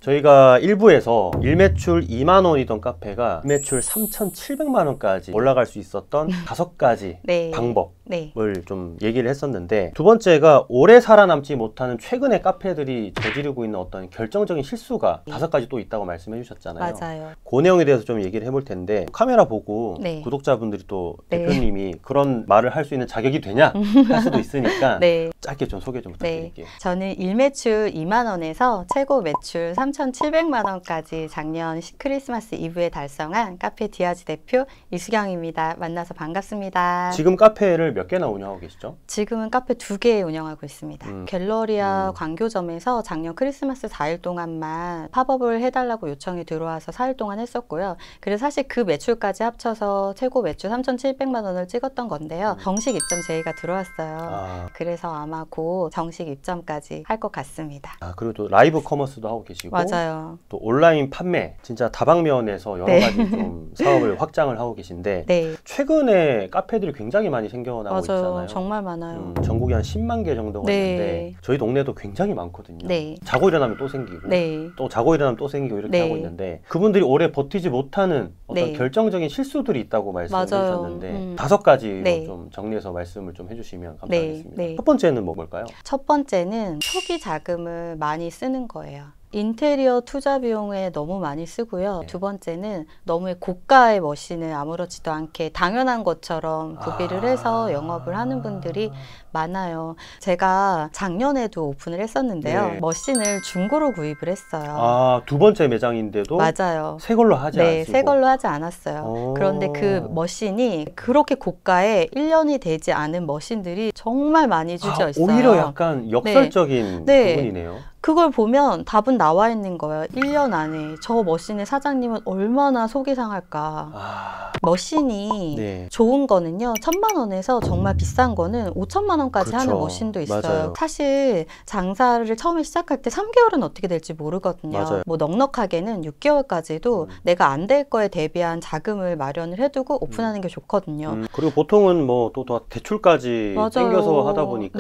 저희가 일부에서 일매출 2만 원이던 카페가 일매출 3,700만 원까지 올라갈 수 있었던 5가지 네. 방법을 네. 좀 얘기를 했었는데, 두 번째가 오래 살아남지 못하는 최근의 카페들이 저지르고 있는 어떤 결정적인 실수가 5가지 또 있다고 말씀해 주셨잖아요. 맞아요. 그 내용에 대해서 좀 얘기를 해볼 텐데, 카메라 보고 네. 구독자분들이 또 네. 대표님이 그런 말을 할 수 있는 자격이 되냐 할 수도 있으니까 네. 짧게 좀 소개 좀 부탁드릴게요. 저는 일매출 2만 원에서 최고 매출 3,700만 원까지 작년 크리스마스 이브에 달성한 카페 디아즈 대표 이수경입니다. 만나서 반갑습니다. 지금 카페를 몇 개나 운영하고 계시죠? 지금은 카페 2개 운영하고 있습니다. 갤러리아 광교점에서 작년 크리스마스 4일 동안만 팝업을 해달라고 요청이 들어와서 4일 동안 했었고요. 그래서 사실 그 매출까지 합쳐서 최고 매출 3,700만 원을 찍었던 건데요. 정식 입점 제의가 들어왔어요. 그래서 아마 곧 정식 입점까지 할 것 같습니다. 그리고 또 라이브 커머스도 하고 계시고, 맞아요. 또 온라인 판매, 진짜 다방면에서 여러 가지 좀 사업을 확장을 하고 계신데, 네. 최근에 카페들이 굉장히 많이 생겨나고 있잖아요. 정말 많아요. 전국에 한 10만 개 정도가 있는데 저희 동네도 굉장히 많거든요. 네. 자고 일어나면 또 생기고, 또 자고 일어나면 또 생기고 이렇게 하고 있는데, 그분들이 오래 버티지 못하는 어떤 결정적인 실수들이 있다고 말씀을 해주셨는데 5가지로 좀 정리해서 말씀을 좀 해주시면 감사하겠습니다. 첫 번째는 뭘까요? 첫 번째는 초기 자금을 많이 쓰는 거예요. 인테리어 투자 비용에 너무 많이 쓰고요. 두 번째는 너무 고가의 머신을 아무렇지도 않게 당연한 것처럼 구비를 해서 영업을 하는 분들이 많아요. 제가 작년에도 오픈을 했었는데요. 머신을 중고로 구입을 했어요. 두 번째 매장인데도 맞아요. 새 걸로 하지 않으시고? 새 걸로 하지 않았어요. 그런데 그 머신이 그렇게 고가에 1년이 되지 않은 머신들이 정말 많이 주저 있어요. 오히려 약간 역설적인 부분이네요. 그걸 보면 답은 나와 있는 거예요. 1년 안에 저 머신의 사장님은 얼마나 속이 상할까. 머신이 좋은 거는요, 1,000만 원에서 정말 비싼 거는 5천만 원까지 하는 머신도 있어요. 맞아요. 사실 장사를 처음에 시작할 때 3개월은 어떻게 될지 모르거든요. 맞아요. 뭐 넉넉하게는 6개월까지도 내가 안 될 거에 대비한 자금을 마련을 해두고 오픈하는 게 좋거든요. 그리고 보통은 뭐 또 대출까지 땡겨서 하다 보니까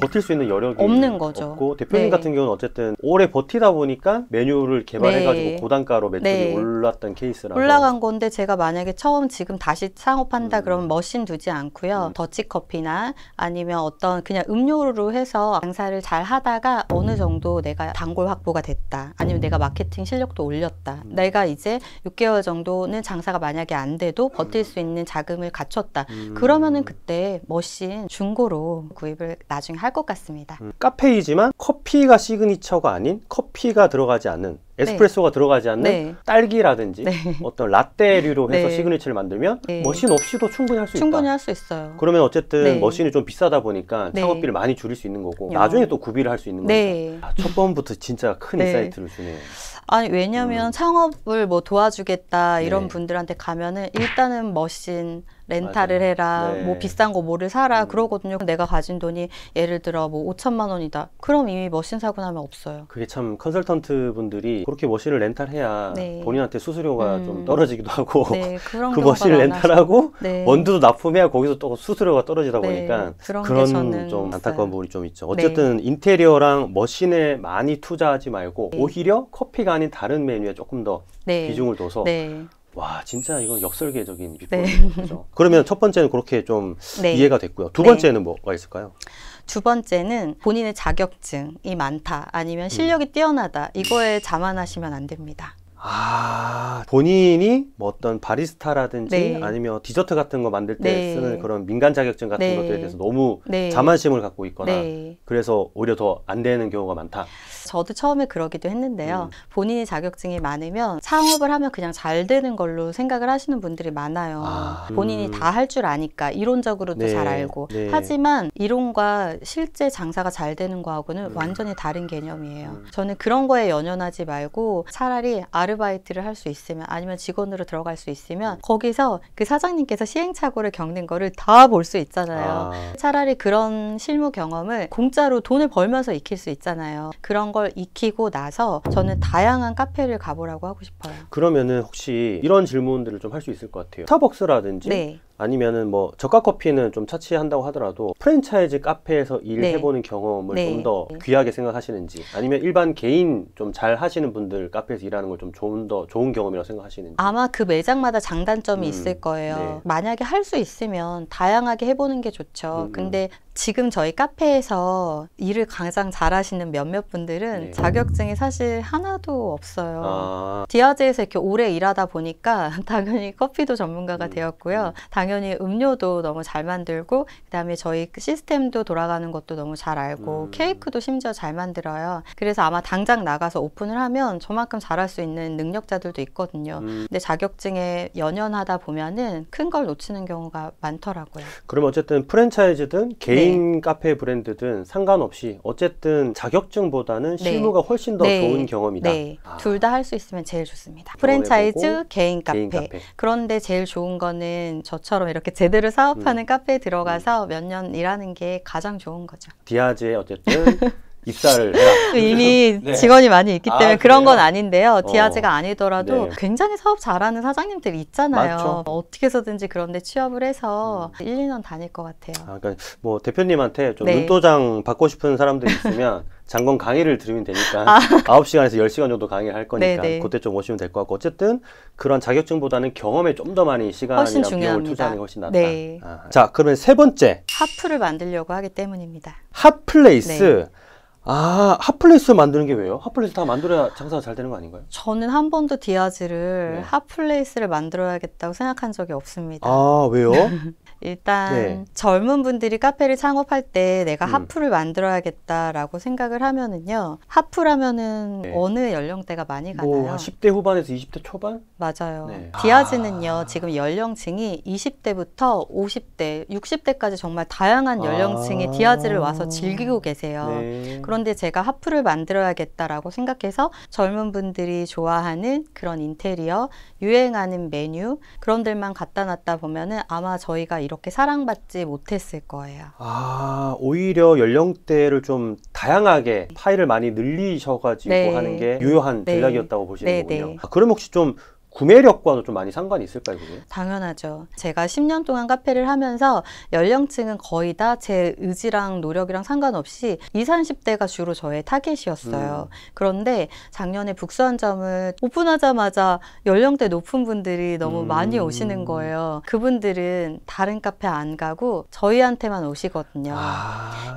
버틸 수 있는 여력이 없는 거죠. 없고, 대표님 같은 경우는 어쨌든 오래 버티다 보니까 메뉴를 개발해가지고 고단가로 매출이 올랐던 케이스라서 올라간 건데, 제가 만약에 처음 지금 다시 창업한다 그러면 머신 두지 않고요. 더치커피나 아니면 어떤 그냥 음료로 해서 장사를 잘 하다가 어느 정도 내가 단골 확보가 됐다, 아니면 내가 마케팅 실력도 올렸다, 내가 이제 6개월 정도는 장사가 만약에 안 돼도 버틸 수 있는 자금을 갖췄다, 그러면은 그때 머신 중고로 구입을 나중에 할 것 같습니다. 카페이지만 커피가 시그니처가 아닌, 커피가 들어가지 않는, 에스프레소가 들어가지 않는 딸기라든지 어떤 라떼류로 해서 시그니처를 만들면 머신 없이도 충분히 할 수 있다. 충분히 할 수 있어요. 그러면 어쨌든 머신이 좀 비싸다 보니까 창업비를 많이 줄일 수 있는 거고, 나중에 또 구비를 할 수 있는 거니까. 첫 번부터 진짜 큰 인사이트를 주네요. 아니, 왜냐면 창업을 뭐 도와주겠다 이런 분들한테 가면은 일단은 머신 렌탈을 해라, 뭐 비싼 거 뭐를 사라 그러거든요. 내가 가진 돈이 예를 들어 뭐 5천만 원이다. 그럼 이미 머신 사고 나면 없어요. 그게 참 컨설턴트 분들이 그렇게 머신을 렌탈해야 본인한테 수수료가 좀 떨어지기도 하고, 그 머신을 렌탈하고 원두도 납품해야 거기서 또 수수료가 떨어지다 보니까 그런 좀 안타까운 부분이 좀 있죠. 어쨌든 인테리어랑 머신에 많이 투자하지 말고 오히려 커피가 아닌 다른 메뉴에 조금 더 비중을 둬서 와, 진짜 이건 역설계적인 비법이죠. 그러면 첫 번째는 그렇게 좀 이해가 됐고요. 두 번째는 뭐가 있을까요? 두 번째는 본인의 자격증이 많다, 아니면 실력이 뛰어나다, 이거에 자만하시면 안 됩니다. 본인이 뭐 어떤 바리스타라든지 아니면 디저트 같은 거 만들 때 쓰는 그런 민간 자격증 같은 것들에 대해서 너무 자만심을 갖고 있거나 그래서 오히려 더 안 되는 경우가 많다. 저도 처음에 그러기도 했는데요. 본인이 자격증이 많으면 창업을 하면 그냥 잘 되는 걸로 생각을 하시는 분들이 많아요. 본인이 다 할 줄 아니까, 이론적으로도 잘 알고. 하지만 이론과 실제 장사가 잘 되는 거하고는 완전히 다른 개념이에요. 저는 그런 거에 연연하지 말고 차라리 아르바이트를 할 수 있으면, 아니면 직원으로 들어갈 수 있으면 거기서 그 사장님께서 시행착오를 겪는 거를 다 볼 수 있잖아요. 차라리 그런 실무 경험을 공짜로 돈을 벌면서 익힐 수 있잖아요. 그런 걸 익히고 나서 저는 다양한 카페를 가보라고 하고 싶어요. 그러면은 혹시 이런 질문들을 좀 할 수 있을 것 같아요. 스타벅스라든지 아니면은 뭐 저가 커피는 좀 차치한다고 하더라도 프랜차이즈 카페에서 일해보는 경험을 좀 더 귀하게 생각하시는지, 아니면 일반 개인 좀 잘 하시는 분들 카페에서 일하는 걸 좀 더 좋은 경험이라고 생각하시는지. 아마 그 매장마다 장단점이 있을 거예요. 만약에 할 수 있으면 다양하게 해보는 게 좋죠. 근데 지금 저희 카페에서 일을 가장 잘하시는 몇몇 분들은 자격증이 사실 하나도 없어요. 디아즈에서 이렇게 오래 일하다 보니까 당연히 커피도 전문가가 되었고요. 당연히 음료도 너무 잘 만들고, 그 다음에 저희 시스템도 돌아가는 것도 너무 잘 알고, 케이크도 심지어 잘 만들어요. 그래서 아마 당장 나가서 오픈을 하면 저만큼 잘할 수 있는 능력자들도 있거든요. 근데 자격증에 연연하다 보면은 큰 걸 놓치는 경우가 많더라고요. 그럼 어쨌든 프랜차이즈든 개인 카페 브랜드든 상관없이 어쨌든 자격증보다는 실무가 훨씬 더 좋은 경험이다. 둘 다 할 수 있으면 제일 좋습니다. 프랜차이즈, 개인 카페. 그런데 제일 좋은 거는 저처럼 이렇게 제대로 사업하는 카페에 들어가서 몇 년 일하는 게 가장 좋은 거죠. 디아즈에 어쨌든 입사를 해라. 이미 직원이 많이 있기 때문에 그런 건 아닌데요. 디아즈가 아니더라도 굉장히 사업 잘하는 사장님들이 있잖아요. 맞죠. 어떻게 해서든지 그런 데 취업을 해서 1, 2년 다닐 것 같아요. 그러니까 뭐 대표님한테 좀 눈도장 받고 싶은 사람들이 있으면 장건 강의를 들으면 되니까 9시간에서 10시간 정도 강의를 할 거니까 그때 좀 오시면 될 것 같고, 어쨌든 그런 자격증보다는 경험에 좀 더 많이 시간이나 비용을 투자하는 게 훨씬 낫다. 자, 그러면 세 번째. 핫플을 만들려고 하기 때문입니다. 핫플레이스. 핫플레이스 만드는 게 왜요? 핫플레이스 다 만들어야 장사가 잘 되는 거 아닌가요? 저는 한 번도 디아즈를 핫플레이스를 만들어야겠다고 생각한 적이 없습니다. 왜요? 일단 젊은 분들이 카페를 창업할 때 내가 핫플을 만들어야겠다라고 생각을 하면은요, 핫플 하면은 어느 연령대가 많이 가나요? 뭐 10대 후반에서 20대 초반? 맞아요. 디아즈는요, 지금 연령층이 20대부터 50대, 60대까지 정말 다양한 연령층의 디아즈를 와서 즐기고 계세요. 그런데 제가 핫플을 만들어야겠다라고 생각해서 젊은 분들이 좋아하는 그런 인테리어, 유행하는 메뉴, 그런 데만 갖다 놨다 보면은 아마 저희가 이렇게 사랑받지 못했을 거예요. 오히려 연령대를 좀 다양하게 파일을 많이 늘리셔가지고 하는 게 유효한 전략이었다고 보시는 거군요. 그럼 혹시 좀 구매력과도 좀 많이 상관이 있을까요, 그게? 당연하죠. 제가 10년 동안 카페를 하면서 연령층은 거의 다 제 의지랑 노력이랑 상관없이 20, 30대가 주로 저의 타겟이었어요. 그런데 작년에 북수원점을 오픈하자마자 연령대 높은 분들이 너무 많이 오시는 거예요. 그분들은 다른 카페 안 가고 저희한테만 오시거든요.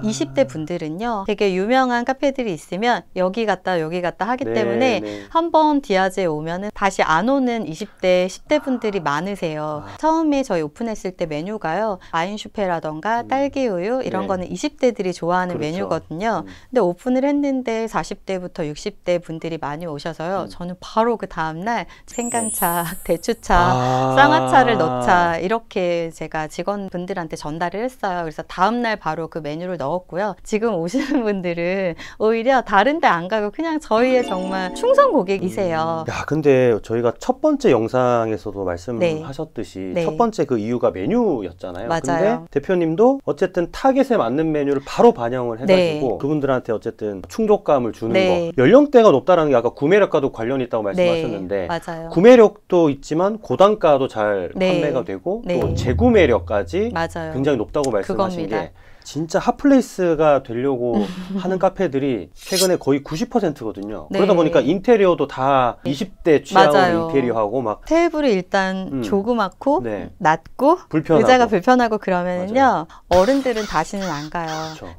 20대 분들은요, 되게 유명한 카페들이 있으면 여기 갔다 여기 갔다 하기 때문에 한번 디아즈에 오면은 다시 안 오는 20대, 10대 분들이 많으세요. 처음에 저희 오픈했을 때 메뉴가요, 아인슈페라던가 딸기우유 이런 거는 20대들이 좋아하는 메뉴거든요. 근데 오픈을 했는데 40대부터 60대 분들이 많이 오셔서요, 저는 바로 그 다음날 생강차, 대추차, 쌍화차를 넣자 이렇게 제가 직원분들한테 전달을 했어요. 그래서 다음날 바로 그 메뉴를 넣었고요. 지금 오시는 분들은 오히려 다른 데 안 가고 그냥 저희의 정말 충성 고객이세요. 근데 저희가 첫 번째 영상에서도 말씀하셨듯이 첫 번째 그 이유가 메뉴였잖아요. 근데 대표님도 어쨌든 타겟에 맞는 메뉴를 바로 반영을 해가지고 그분들한테 어쨌든 충족감을 주는 거. 연령대가 높다는 게 아까 구매력과도 관련이 있다고 말씀하셨는데 구매력도 있지만 고단가도 잘 판매가 되고 또 재구매력까지 굉장히 높다고 말씀하신 게 진짜 핫플레이스가 되려고 하는 카페들이 최근에 거의 90%거든요. 그러다 보니까 인테리어도 다 20대 취향으로 인테리어하고 막 테이블이 일단 조그맣고 낮고 의자가 불편하고 그러면은요, 어른들은 다시는 안 가요.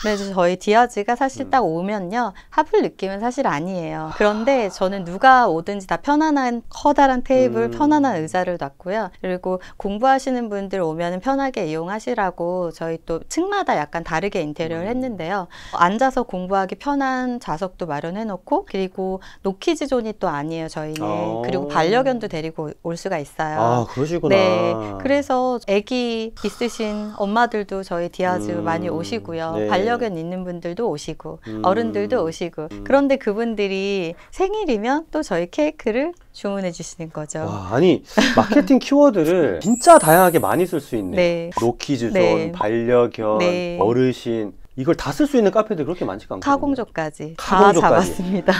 그래서 저희 디아즈가 사실 딱 오면요, 핫플 느낌은 사실 아니에요. 그런데 저는 누가 오든지 다 편안한 커다란 테이블, 편안한 의자를 놨고요. 그리고 공부하시는 분들 오면은 편하게 이용하시라고 저희 또 층마다 약간 다르게 인테리어를 했는데요. 앉아서 공부하기 편한 좌석도 마련해 놓고, 그리고 노키즈 존이 또 아니에요, 저희는. 그리고 반려견도 데리고 올 수가 있어요. 그러시구나. 그래서 아기 있으신 엄마들도 저희 디아즈 많이 오시고요. 반려견 있는 분들도 오시고 어른들도 오시고. 그런데 그분들이 생일이면 또 저희 케이크를 주문해 주시는 거죠. 아니 마케팅 키워드를 진짜 다양하게 많이 쓸 수 있네요. 노키즈 존, 반려견, 어르신, 이걸 다 쓸 수 있는 카페들이 그렇게 많지가 않거든요. 타공조까지 다 잡았습니다.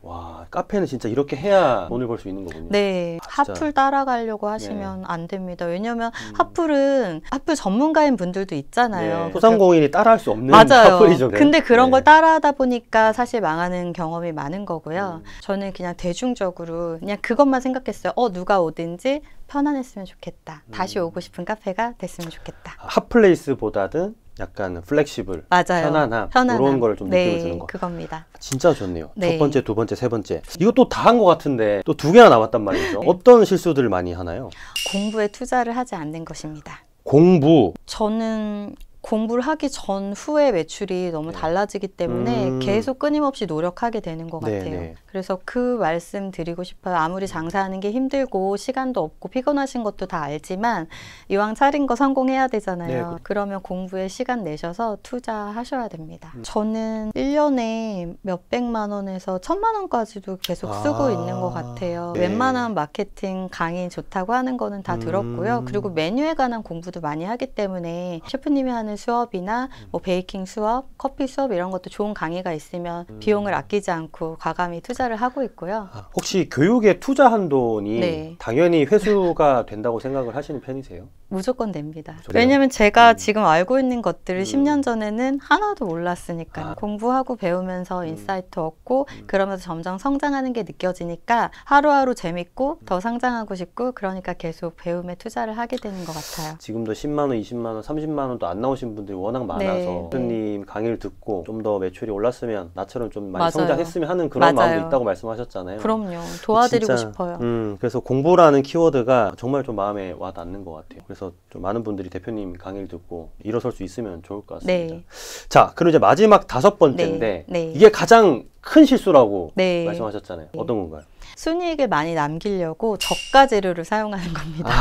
와, 카페는 진짜 이렇게 해야 돈을 벌 수 있는 거군요. 네, 핫플 따라가려고 하시면 안 됩니다. 왜냐면 핫플은 핫플 전문가인 분들도 있잖아요. 소상공인이 따라할 수 없는 맞아요. 핫플이죠. 근데 그런 걸 따라하다 보니까 사실 망하는 경험이 많은 거고요. 저는 그냥 대중적으로 그냥 그것만 생각했어요. 누가 오든지 편안했으면 좋겠다. 다시 오고 싶은 카페가 됐으면 좋겠다. 핫플레이스보다는 약간 플렉시블, 맞아요. 편안함 이런 걸 좀 느낌을 주는 거. 그겁니다. 진짜 좋네요. 첫 번째, 두 번째, 세 번째. 이것도 다 한 것 같은데 또 2개나 남았단 말이죠. 어떤 실수들을 많이 하나요? 공부에 투자를 하지 않는 것입니다. 공부. 저는 공부를 하기 전후의 매출이 너무 달라지기 때문에 계속 끊임없이 노력하게 되는 것 같아요. 그래서 그 말씀 드리고 싶어요. 아무리 장사하는 게 힘들고 시간도 없고 피곤하신 것도 다 알지만 이왕 차린 거 성공해야 되잖아요. 그러면 공부에 시간 내셔서 투자하셔야 됩니다. 저는 1년에 몇백만 원에서 1000만 원까지도 계속 쓰고 있는 것 같아요. 웬만한 마케팅 강의 좋다고 하는 거는 다 들었고요. 그리고 메뉴에 관한 공부도 많이 하기 때문에 셰프님이 하는 수업이나 뭐 베이킹 수업, 커피 수업 이런 것도 좋은 강의가 있으면 비용을 아끼지 않고 과감히 투자를 하고 있고요. 혹시 교육에 투자한 돈이 당연히 회수가 된다고 생각을 하시는 편이세요? 무조건 됩니다. 왜냐면 제가 지금 알고 있는 것들을 10년 전에는 하나도 몰랐으니까요. 공부하고 배우면서 인사이트 얻고 그러면서 점점 성장하는 게 느껴지니까 하루하루 재밌고 더 성장하고 싶고 그러니까 계속 배움에 투자를 하게 되는 것 같아요. 지금도 10만 원, 20만 원, 30만 원도 안 나오신 분들이 워낙 많아서 교수님 강의를 듣고 좀 더 매출이 올랐으면 나처럼 좀 많이 성장했으면 하는 그런 마음도 있다고 말씀하셨잖아요. 그럼요. 도와드리고 싶어요. 그래서 공부라는 키워드가 정말 좀 마음에 와 닿는 것 같아요. 그래서 좀 많은 분들이 대표님 강의를 듣고 일어설 수 있으면 좋을 것 같습니다. 자, 그리고 이제 마지막 5번째인데 이게 가장 큰 실수라고 말씀하셨잖아요. 어떤 건가요? 순이익을 많이 남기려고 저가 재료를 사용하는 겁니다.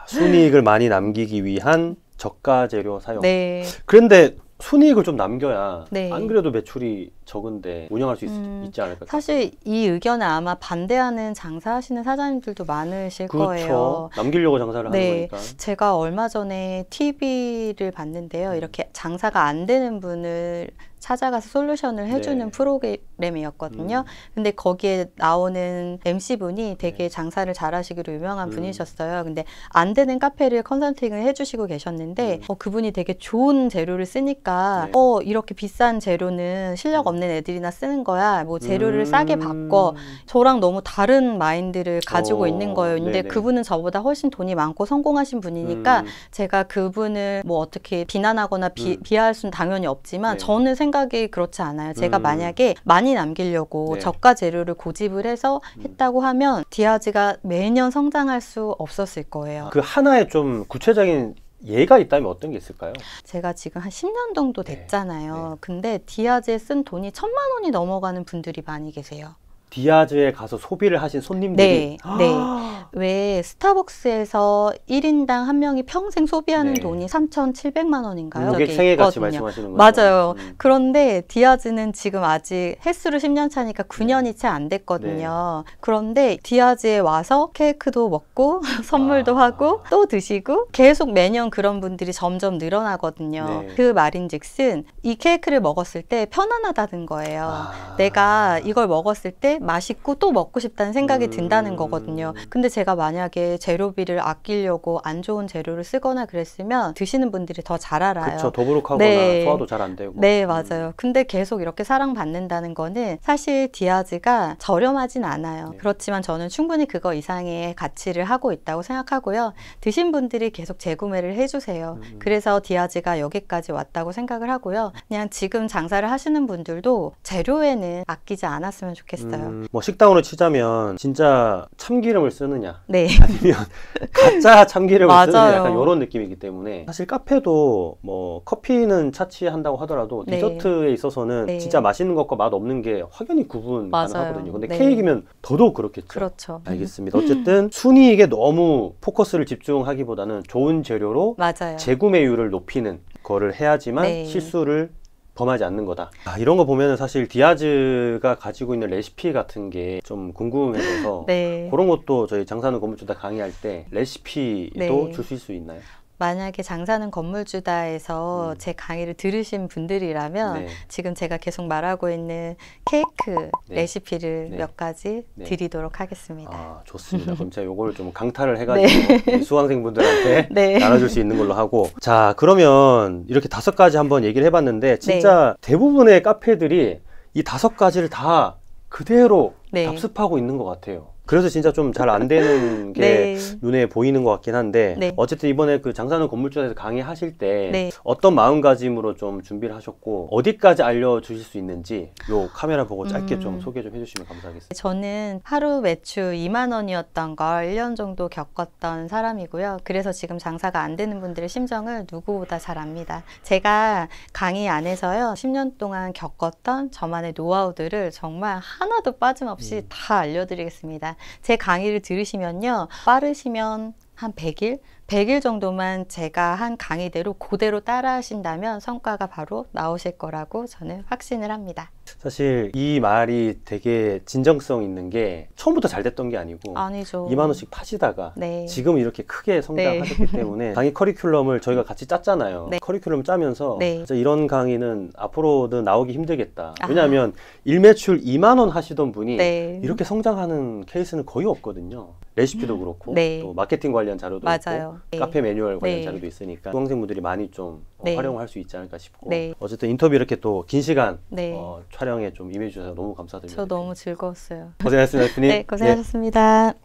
순이익을 많이 남기기 위한 저가 재료 사용. 그런데 순이익을 좀 남겨야 안 그래도 매출이 적은데 운영할 수 있지 않을까요? 사실 이 의견에 아마 반대하는 장사하시는 사장님들도 많으실 거예요. 남기려고 장사를 하는 거니까. 제가 얼마 전에 TV를 봤는데요. 이렇게 장사가 안 되는 분을 찾아가서 솔루션을 해주는 프로그램이었거든요. 근데 거기에 나오는 MC분이 되게 장사를 잘하시기로 유명한 분이셨어요. 근데 안 되는 카페를 컨설팅을 해주시고 계셨는데 그분이 되게 좋은 재료를 쓰니까 이렇게 비싼 재료는 실력 없는 애들이나 쓰는 거야. 뭐 재료를 싸게 바꿔. 저랑 너무 다른 마인드를 가지고 있는 거예요. 근데 그분은 저보다 훨씬 돈이 많고 성공하신 분이니까 제가 그분을 뭐 어떻게 비난하거나 비하할 수는 당연히 없지만 저는 생각이 그렇지 않아요. 제가 만약에 많이 남기려고 저가 재료를 고집을 해서 했다고 하면 디아즈가 매년 성장할 수 없었을 거예요. 그 하나의 좀 구체적인 예가 있다면 어떤 게 있을까요? 제가 지금 한 10년 정도 됐잖아요. 근데 디아즈에 쓴 돈이 1000만 원이 넘어가는 분들이 많이 계세요. 디아즈에 가서 소비를 하신 손님들이? 왜 스타벅스에서 1인당 한 명이 평생 소비하는 돈이 3,700만 원인가요? 고객 생애같이 말씀하시는 거죠? 맞아요. 그런데 디아즈는 지금 아직 횟수로 10년 차니까 9년이 채 안 됐거든요. 그런데 디아즈에 와서 케이크도 먹고 선물도 하고 또 드시고 계속 매년 그런 분들이 점점 늘어나거든요. 그 말인즉슨 이 케이크를 먹었을 때 편안하다는 거예요. 내가 이걸 먹었을 때 맛있고 또 먹고 싶다는 생각이 든다는 거거든요. 근데 제가 만약에 재료비를 아끼려고 안 좋은 재료를 쓰거나 그랬으면 드시는 분들이 더 잘 알아요. 그렇죠. 더부룩하거나 소화도 잘 안 되고. 맞아요. 근데 계속 이렇게 사랑받는다는 거는 사실 디아즈가 저렴하진 않아요. 그렇지만 저는 충분히 그거 이상의 가치를 하고 있다고 생각하고요. 드신 분들이 계속 재구매를 해주세요. 그래서 디아즈가 여기까지 왔다고 생각을 하고요. 그냥 지금 장사를 하시는 분들도 재료에는 아끼지 않았으면 좋겠어요. 뭐 식당으로 치자면 진짜 참기름을 쓰느냐 아니면 가짜 참기름을 쓰느냐 약간 이런 느낌이기 때문에 사실 카페도 뭐 커피는 차치한다고 하더라도 디저트에 있어서는 진짜 맛있는 것과 맛 없는 게 확연히 구분 가능하거든요. 근데 케이크면 더더욱 그렇겠죠. 그렇죠. 알겠습니다. 어쨌든 순이익에 너무 포커스를 집중하기보다는 좋은 재료로 재구매율을 높이는 거를 해야지만 실수를 범하지 않는 거다. 이런 거 보면은 사실 디아즈가 가지고 있는 레시피 같은 게 좀 궁금해져서 그런 것도 저희 장사하는 건물주다 강의할 때 레시피도 주실 수 있나요? 만약에 장사는 건물주다에서 제 강의를 들으신 분들이라면 네. 지금 제가 계속 말하고 있는 케이크 네. 레시피를 네. 몇 가지 네. 드리도록 하겠습니다. 아, 좋습니다. 그럼 제가 요거를 좀 강탈을 해가지고 네. 수강생분들한테 네. 나눠줄 수 있는 걸로 하고. 자, 그러면 이렇게 5가지 한번 얘기를 해봤는데 진짜 네. 대부분의 카페들이 이 5가지를 다 그대로 네. 답습하고 있는 것 같아요. 그래서 진짜 좀 잘 안 되는 게 네. 눈에 보이는 것 같긴 한데 네. 어쨌든 이번에 그 장사는 건물주에서 강의하실 때 네. 어떤 마음가짐으로 좀 준비를 하셨고 어디까지 알려주실 수 있는지 요 카메라 보고 짧게 좀 소개 좀 해주시면 감사하겠습니다. 저는 하루 매출 2만 원이었던 걸 1년 정도 겪었던 사람이고요. 그래서 지금 장사가 안 되는 분들의 심정을 누구보다 잘 압니다. 제가 강의 안에서요 10년 동안 겪었던 저만의 노하우들을 정말 하나도 빠짐없이 다 알려드리겠습니다. 제 강의를 들으시면요 빠르시면 한 100일? 100일 정도만 제가 한 강의대로 그대로 따라 하신다면 성과가 바로 나오실 거라고 저는 확신을 합니다. 사실 이 말이 되게 진정성 있는 게 처음부터 잘 됐던 게 아니고 아니죠. 2만 원씩 파시다가 네. 지금 이렇게 크게 성장하셨기 네. 때문에 강의 커리큘럼을 저희가 같이 짰잖아요. 네. 커리큘럼 짜면서 네. 진짜 이런 강의는 앞으로는 나오기 힘들겠다. 왜냐하면 일매출 2만 원 하시던 분이 네. 이렇게 성장하는 케이스는 거의 없거든요. 레시피도 그렇고 네. 또 마케팅 관련 자료도 맞아요. 있고 네. 카페 매뉴얼 관련 네. 자료도 있으니까 수강생분들이 많이 좀 네. 활용할 수 있지 않을까 싶고 네. 어쨌든 인터뷰 이렇게 또 긴 시간 네. 촬영에 좀 임해주셔서 너무 감사드립니다. 저 너무 즐거웠어요. 고생하셨습니다. 네, 고생하셨습니다. 네.